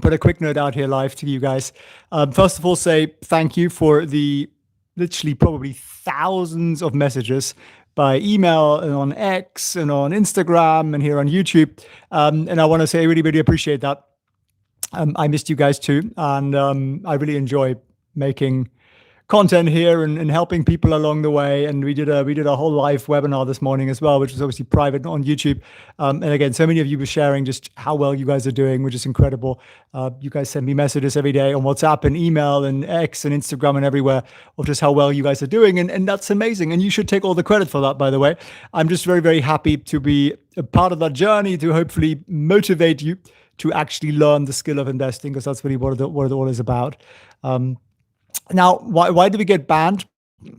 put a quick note out here live to you guys. First of all, say thank you for the literally probably thousands of messages by email and on X and on Instagram and here on YouTube. And I want to say I really, really appreciate that. I missed you guys too. And I really enjoy making content here and helping people along the way. And we did a whole live webinar this morning as well, which was obviously private on YouTube. And again, so many of you were sharing just how well you guys are doing, which is incredible. You guys send me messages every day on WhatsApp and email and X and Instagram and everywhere of just how well you guys are doing. And that's amazing. And you should take all the credit for that, by the way. I'm just very, very happy to be a part of that journey to hopefully motivate you to actually learn the skill of investing, because that's really what it all is about. Now, why did we get banned?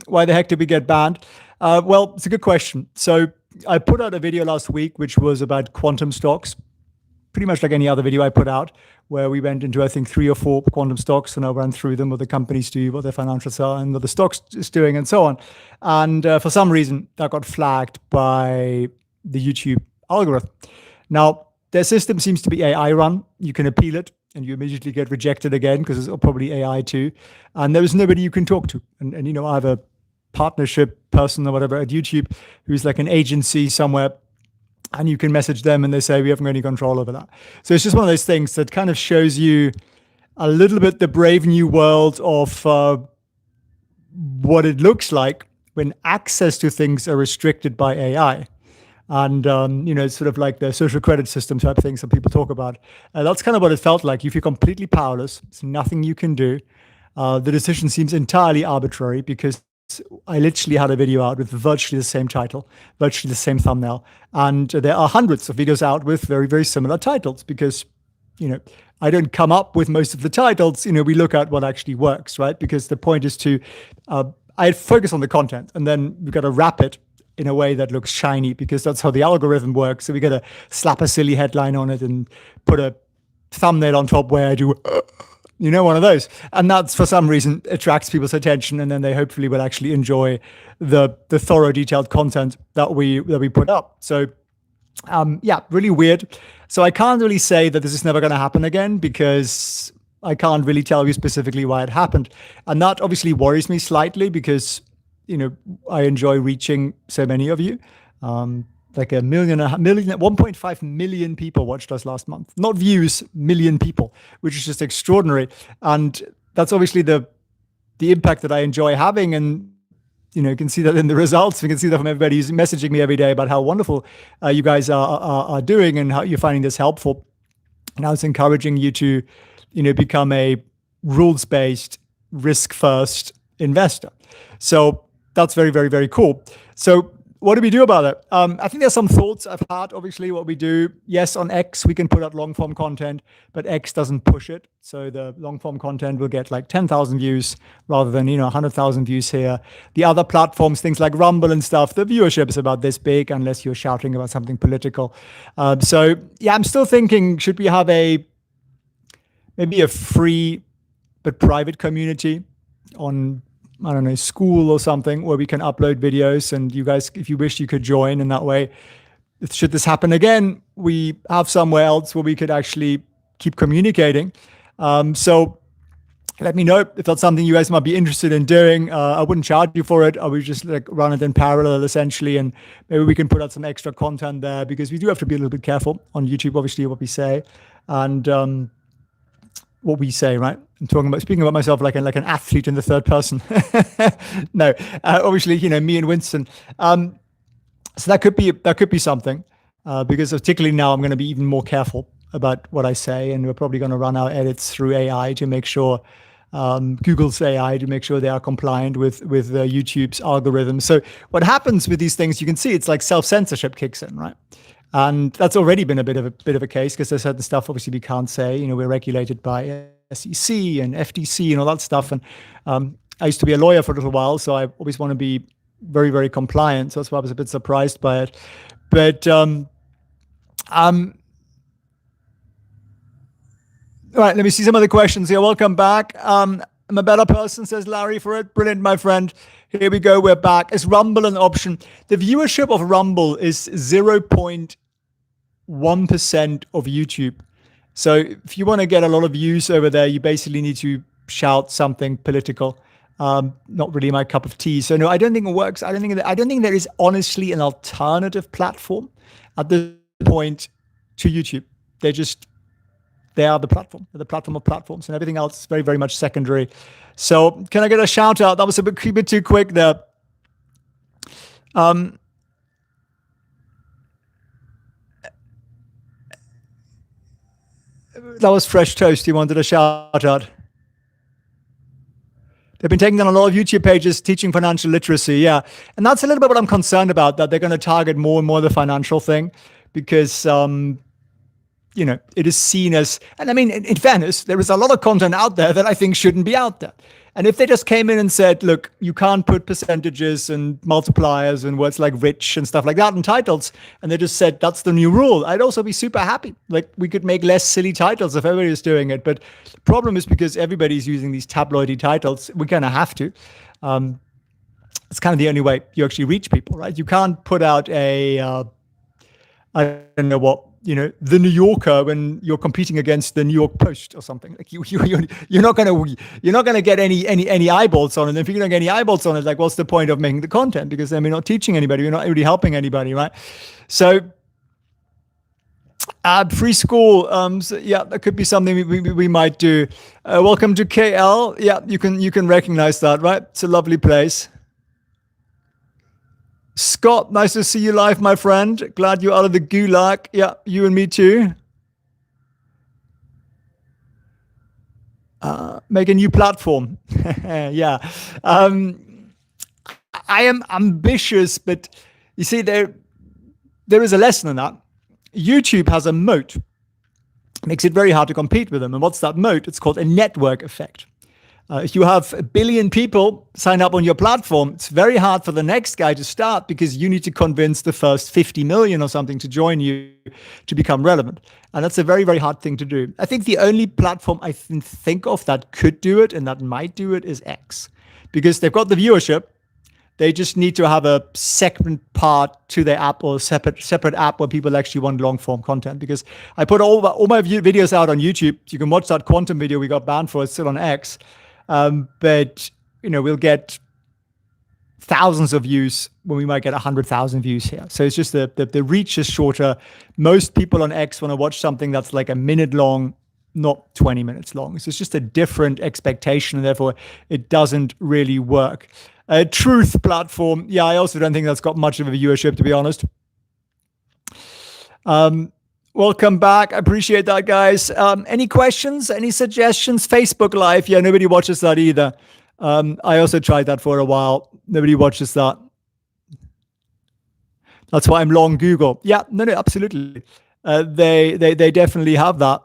Why the heck did we get banned? Well, it's a good question. So I put out a video last week, which was about quantum stocks, pretty much like any other video I put out, where we went into, I think, 3 or 4 quantum stocks, and I ran through them, what the companies do, what their financials are, and what the stocks is doing, and so on. And for some reason, that got flagged by the YouTube algorithm. Now, their system seems to be AI run. You can appeal it, and you immediately get rejected again because it's probably AI too. And there is nobody you can talk to. And you know, I have a partnership person or whatever at YouTube who's like an agency somewhere, and you can message them and they say, we haven't got any control over that. So it's just one of those things that kind of shows you a little bit the brave new world of what it looks like when access to things are restricted by AI. And, you know, it's sort of like the social credit system type things that people talk about. That's kind of what it felt like. You feel completely powerless. There's nothing you can do. The decision seems entirely arbitrary, because I literally had a video out with virtually the same title, virtually the same thumbnail. And there are hundreds of videos out with very, very similar titles, because, you know, I don't come up with most of the titles. You know, we look at what actually works, right? Because the point is to, I focus on the content, and then we've got to wrap it in a way that looks shiny, because that's how the algorithm works. So we got to slap a silly headline on it and put a thumbnail on top where I do, you know, one of those. And that's, for some reason, attracts people's attention, and then they hopefully will actually enjoy the thorough, detailed content that we put up. So yeah, really weird. So I can't really say that this is never going to happen again, because I can't really tell you specifically why it happened. And that obviously worries me slightly, because, you know, I enjoy reaching so many of you. Like 1.5 million people watched us last month. Not views, million people, which is just extraordinary. And that's obviously the impact that I enjoy having. And, you know, you can see that in the results. We can see that from everybody who's messaging me every day about how wonderful you guys are doing and how you're finding this helpful. And I was encouraging you to, you know, become a rules-based, risk-first investor. So that's very, very, very cool. So what do we do about it? I think there's some thoughts I've had. Obviously, what we do, yes, on X, we can put out long form content, but X doesn't push it. So the long form content will get like 10,000 views rather than, you know, 100,000 views here. The other platforms, things like Rumble and stuff, the viewership is about this big unless you're shouting about something political. So yeah, I'm still thinking, should we have maybe a free but private community on, I don't know, school or something, where we can upload videos, and you guys, if you wish, you could join. And that way, should this happen again, we have somewhere else where we could actually keep communicating. So let me know if that's something you guys might be interested in doing. I wouldn't charge you for it. I would just like run it in parallel, essentially, and maybe we can put out some extra content there, because we do have to be a little bit careful on YouTube, obviously, what we say and what we say, right? I'm speaking about myself like an athlete in the third person. No, obviously, you know, me and Winston. So that could be something, because particularly now I'm going to be even more careful about what I say, and we're probably going to run our edits through AI to make sure, Google's AI, to make sure they are compliant with YouTube's algorithm. So what happens with these things, you can see it's like self-censorship kicks in, right? And that's already been a bit of a case, because there's certain stuff obviously we can't say. You know, we're regulated by SEC and FTC and all that stuff. And I used to be a lawyer for a little while, so I always want to be very, very compliant. So that's why I was a bit surprised by it. But all right, let me see some other questions here. Welcome back. I'm a better person, says Larry, for it. Brilliant, my friend. Here we go. We're back. Is Rumble an option? The viewership of Rumble is 0.1% of YouTube. So if you want to get a lot of views over there, you basically need to shout something political. Not really my cup of tea. So no, I don't think it works. I don't think there is honestly an alternative platform at this point to YouTube. They are the platform. They're the platform of platforms, and everything else is very, very much secondary. So can I get a shout out? That was a bit too quick there. That was Fresh Toast. He wanted a shout out. They've been taking down a lot of YouTube pages teaching financial literacy. Yeah. And that's a little bit what I'm concerned about, that they're going to target more and more the financial thing because, it is seen as, and I mean, in fairness, there is a lot of content out there that I think shouldn't be out there. And if they just came in and said, look, you can't put percentages and multipliers and words like rich and stuff like that in titles, and they just said, that's the new rule, I'd also be super happy. Like, we could make less silly titles if everybody was doing it. But the problem is because everybody's using these tabloidy titles, we kind of have to. It's kind of the only way you actually reach people, right? You can't put out I don't know what, the New Yorker when you're competing against the New York Post or something. Like you're not gonna get any eyeballs on it. And if you don't get any eyeballs on it, like what's the point of making the content? Because then we're not teaching anybody, we're not really helping anybody, right? So free school, so yeah, that could be something we might do. Welcome to KL. Yeah, you can recognize that, right? It's a lovely place. Scott, nice to see you live, my friend. Glad you're out of the gulag. Yeah, you and me too. Make a new platform. Yeah. I am ambitious, but you see, there is a lesson in that. YouTube has a moat. Makes it very hard to compete with them. And what's that moat? It's called a network effect. If you have 1 billion people sign up on your platform, it's very hard for the next guy to start because you need to convince the first 50 million or something to join you to become relevant. And that's a very, very hard thing to do. I think the only platform I think of that could do it and that might do it is X, because they've got the viewership. They just need to have a second part to their app or a separate app where people actually want long form content. Because I put all my videos out on YouTube. You can watch that quantum video we got banned for. It's still on X. But we'll get thousands of views when we might get 100,000 views here. So it's just the reach is shorter. Most people on X want to watch something that's like a minute long, not 20 minutes long. So it's just a different expectation, and therefore it doesn't really work. Truth platform, yeah, I also don't think that's got much of a viewership, to be honest. Welcome back. I appreciate that, guys. Any questions? Any suggestions? Facebook Live. Yeah, nobody watches that either. I also tried that for a while. Nobody watches that. That's why I'm long Google. Yeah, no, absolutely. They definitely have that.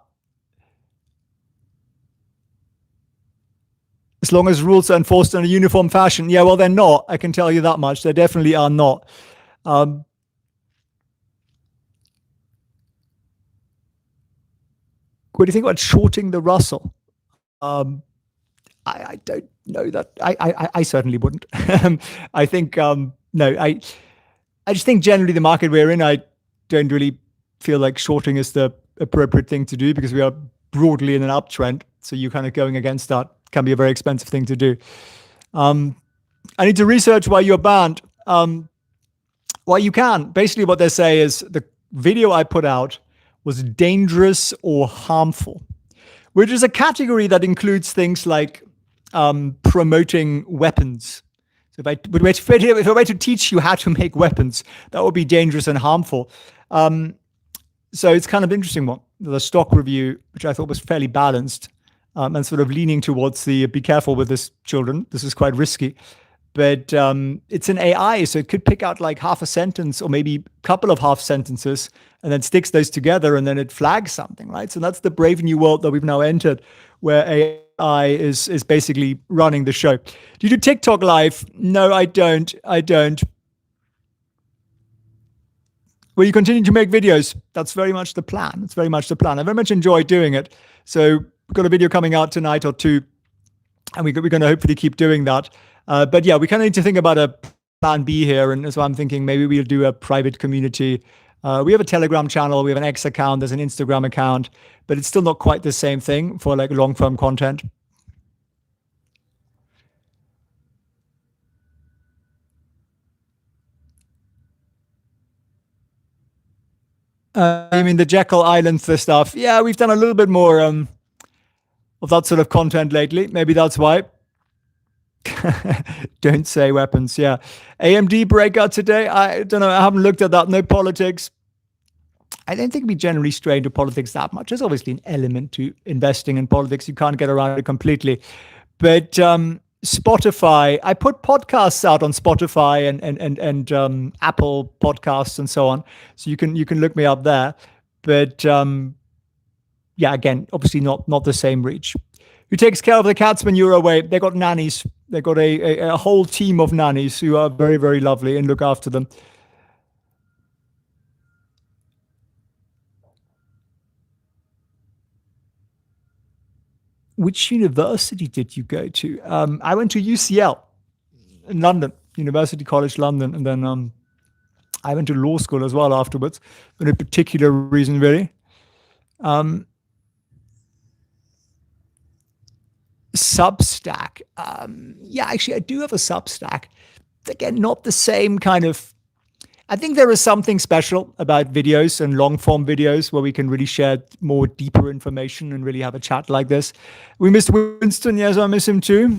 As long as rules are enforced in a uniform fashion. Yeah, well, they're not. I can tell you that much. They definitely are not. What do you think about shorting the Russell? I don't know that. I certainly wouldn't. I think no. I just think generally the market we're in, I don't really feel like shorting is the appropriate thing to do because we are broadly in an uptrend. So you kind of going against that can be a very expensive thing to do. I need to research why you're banned. Well, you can. Basically, what they say is the video I put out was dangerous or harmful, which is a category that includes things like promoting weapons. So if I were to teach you how to make weapons, that would be dangerous and harmful. So it's kind of interesting one. The stock review, which I thought was fairly balanced and sort of leaning towards the be careful with this, children. This is quite risky. But it's an AI, so it could pick out like half a sentence or maybe a couple of half sentences and then sticks those together and then it flags something, right? So that's the brave new world that we've now entered, where AI is basically running the show. Do you do TikTok Live? No, I don't. Will you continue to make videos? That's very much the plan. I very much enjoy doing it. So we've got a video coming out tonight or two, and we're going to hopefully keep doing that. But yeah, we kind of need to think about a plan B here. And so I'm thinking maybe we'll do a private community We have a Telegram channel, we have an X account, there's an Instagram account, but it's still not quite the same thing for like long form content. I mean the Jekyll Islands stuff. Yeah, we've done a little bit more of that sort of content lately. Maybe that's why. Don't say weapons. Yeah. AMD breakout today. I don't know. I haven't looked at that. No politics. I don't think we generally stray into politics that much. There's obviously an element to investing in politics. You can't get around it completely. But Spotify, I put podcasts out on Spotify and Apple podcasts and so on. So you can look me up there. But yeah, again, obviously not the same reach. Who takes care of the cats when you're away? They got nannies. They got a whole team of nannies who are very, very lovely and look after them. Which university did you go to? I went to UCL in London, University College London, and then I went to law school as well afterwards, for no particular reason really. Substack. Yeah, actually, I do have a Substack. Again, not the same kind of. I think there is something special about videos and long form videos where we can really share more deeper information and really have a chat like this. We missed Winston. Yes, I miss him too.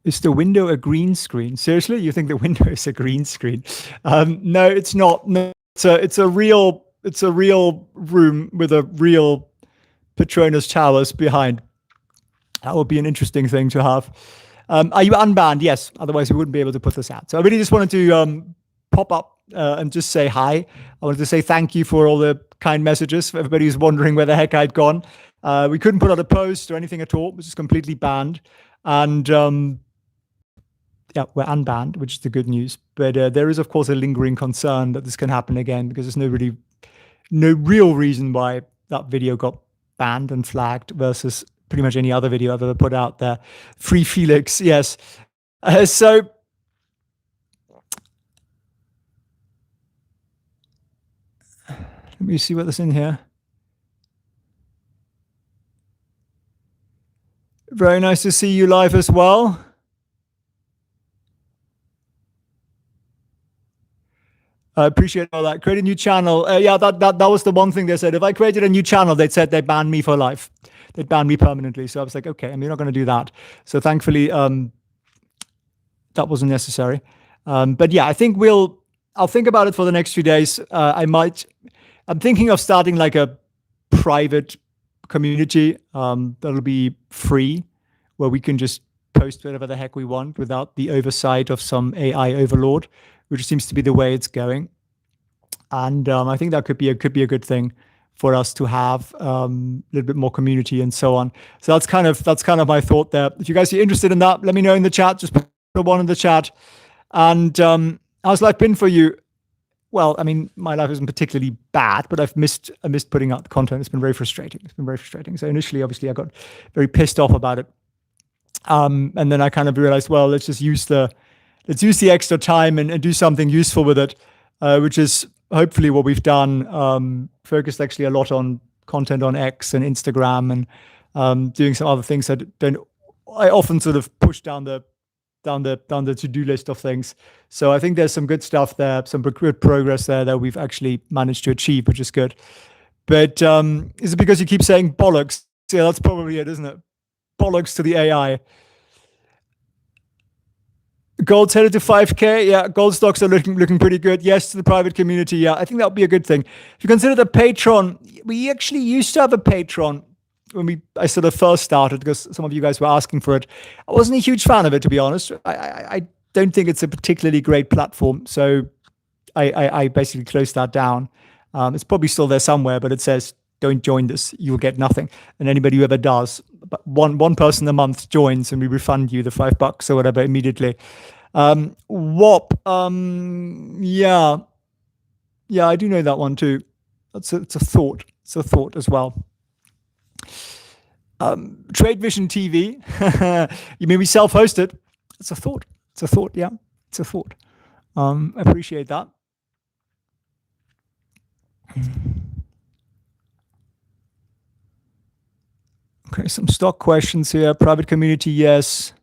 Is the window a green screen? Seriously, you think the window is a green screen? No, it's not. No, it's a real room with a real Petronas towers behind. That would be an interesting thing to have. Are you unbanned? Yes. Otherwise, we wouldn't be able to put this out. So I really just wanted to pop up and just say hi. I wanted to say thank you for all the kind messages. For everybody who's wondering where the heck I'd gone. We couldn't put out a post or anything at all. It was just completely banned. And yeah, we're unbanned, which is the good news. But there is, of course, a lingering concern that this can happen again because there's no real reason why that video got banned and flagged versus pretty much any other video I've ever put out there. Free Felix, yes. So let me see what's in here. Very nice to see you live as well. I appreciate all that. Create a new channel. Yeah, that was the one thing they said. If I created a new channel, they said they'd ban me for life. They'd ban me permanently. So I was like, okay, I'm not going to do that. So thankfully, that wasn't necessary. But yeah, I think I'll think about it for the next few days. I'm thinking of starting like a private community that'll be free, where we can just post whatever the heck we want without the oversight of some AI overlord, which seems to be the way it's going. And I think that could be a good thing for us to have a little bit more community and so on. So that's kind of my thought there. If you guys are interested in that, let me know in the chat. Just put one in the chat. And how's life been for you? Well, I mean, my life isn't particularly bad, but I missed putting out the content. It's been very frustrating. So initially, obviously, I got very pissed off about it. And then I kind of realized, well, let's use the extra time and do something useful with it, which is hopefully what we've done. Focused actually a lot on content on X and Instagram and doing some other things that I often sort of push down the to-do list of things. So I think there's some good stuff there, some good progress there that we've actually managed to achieve, which is good. But is it because you keep saying bollocks? Yeah, that's probably it, isn't it? Bollocks to the AI. Gold's headed to 5K. Yeah, gold stocks are looking pretty good. Yes, to the private community. Yeah, I think that would be a good thing. If you consider the Patreon, we actually used to have a Patreon when I sort of first started, because some of you guys were asking for it. I wasn't a huge fan of it, to be honest. I don't think it's a particularly great platform. So I basically closed that down. It's probably still there somewhere, but it says, don't join this, you will get nothing. And anybody who ever does, but one person a month joins and we refund you the $5 or whatever immediately. WAP, yeah, I do know that one too. It's a thought. It's a thought as well. Trade Vision TV. You mean we self-host it? It's a thought. It's a thought. Yeah, it's a thought. I appreciate that. Okay, some stock questions here. Private community, yes.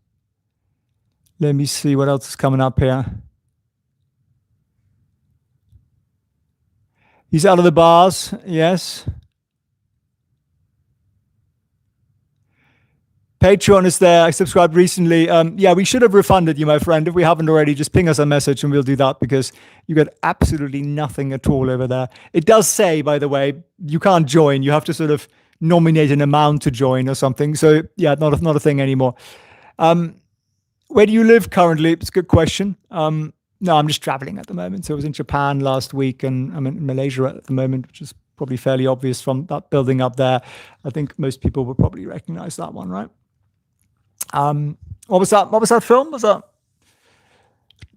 Let me see what else is coming up here. He's out of the bars, yes. Patreon is there. I subscribed recently. Yeah, we should have refunded you, my friend. If we haven't already, just ping us a message and we'll do that, because you get absolutely nothing at all over there. It does say, by the way, you can't join. You have to sort of nominate an amount to join or something. So yeah, not a thing anymore. Where do you live currently? It's a good question. No, I'm just traveling at the moment. So I was in Japan last week and I'm in Malaysia at the moment, which is probably fairly obvious from that building up there. I think most people would probably recognize that one, right? What was that? What was that film? Was that?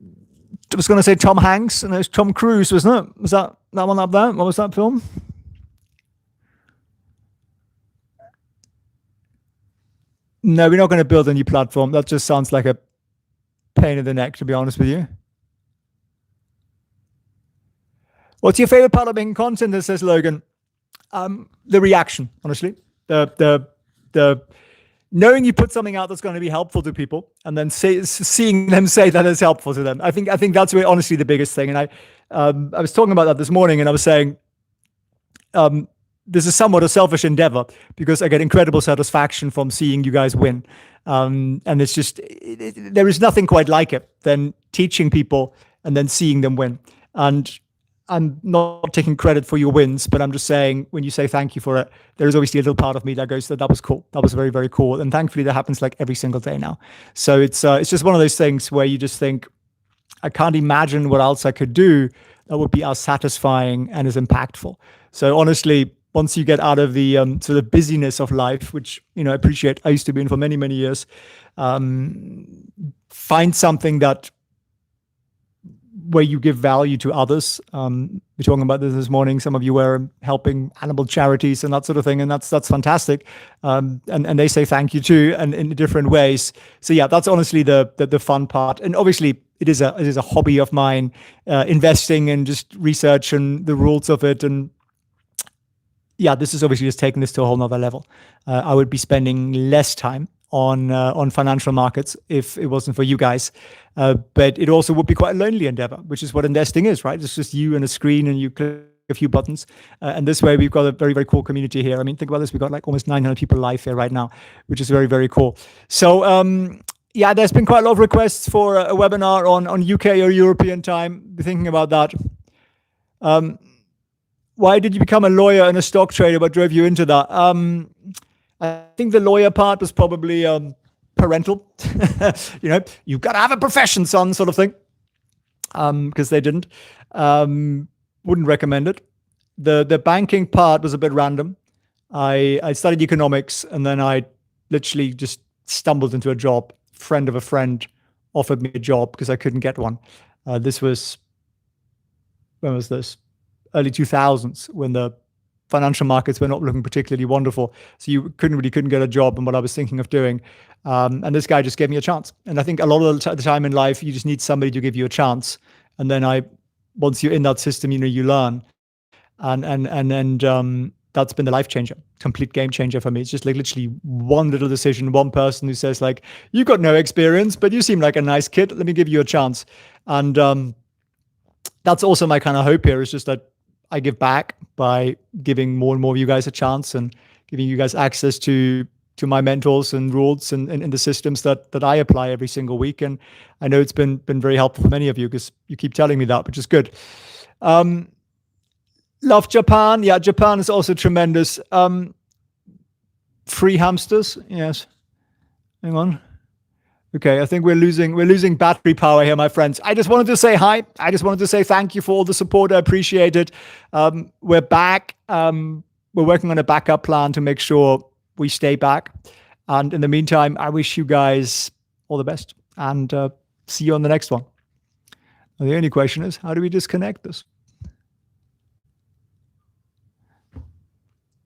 I was going to say Tom Hanks, and it was Tom Cruise, wasn't it? Was that one up there? What was that film? No, we're not going to build a new platform. That just sounds like a pain in the neck, to be honest with you. What's your favorite part of making content? Says Logan. The reaction, honestly. The knowing you put something out that's going to be helpful to people, and then seeing them say that it's helpful to them. I think that's really, honestly, the biggest thing. And I was talking about that this morning, and I was saying, this is somewhat a selfish endeavor because I get incredible satisfaction from seeing you guys win. And it's just, there is nothing quite like it than teaching people and then seeing them win. And I'm not taking credit for your wins, but I'm just saying, when you say thank you for it, there is obviously a little part of me that goes, that was cool. That was very, very cool. And thankfully that happens like every single day now. So it's just one of those things where you just think, I can't imagine what else I could do that would be as satisfying and as impactful. So honestly, once you get out of the sort of busyness of life, which, I appreciate, I used to be in for many, many years, find something where you give value to others. We're talking about this morning. Some of you were helping animal charities and that sort of thing, and that's fantastic. And they say thank you too, and in different ways. So yeah, that's honestly the fun part. And obviously, it is a hobby of mine, investing and just research and the rules of it. And yeah, this is obviously just taking this to a whole nother level. I would be spending less time on financial markets if it wasn't for you guys. But it also would be quite a lonely endeavor, which is what investing is, right? It's just you and a screen and you click a few buttons. And this way we've got a very, very cool community here. I mean, think about this. We've got like almost 900 people live here right now, which is very, very cool. So yeah, there's been quite a lot of requests for a webinar on UK or European time. Be thinking about that. Why did you become a lawyer and a stock trader? What drove you into that? I think the lawyer part was probably parental. You've got to have a profession, son, sort of thing. Because they didn't. Wouldn't recommend it. The banking part was a bit random. I studied economics, and then I literally just stumbled into a job. Friend of a friend offered me a job because I couldn't get one. When was this? Early 2000s, when the financial markets were not looking particularly wonderful. So you couldn't get a job in what I was thinking of doing. And this guy just gave me a chance. And I think a lot of the time in life, you just need somebody to give you a chance. And then once you're in that system, you learn. And that's been the life changer, complete game changer for me. It's just like literally one little decision, one person who says like, you've got no experience, but you seem like a nice kid. Let me give you a chance. And that's also my kind of hope here, is just that I give back by giving more and more of you guys a chance and giving you guys access to my mentors and rules and the systems that I apply every single week. And I know it's been very helpful for many of you because you keep telling me that, which is good. Love Japan. Yeah, Japan is also tremendous. Free hamsters. Yes. Hang on. Okay, I think we're losing battery power here, my friends. I just wanted to say hi. I just wanted to say thank you for all the support. I appreciate it. We're back. We're working on a backup plan to make sure we stay back. And in the meantime, I wish you guys all the best, and see you on the next one. And the only question is, how do we disconnect this?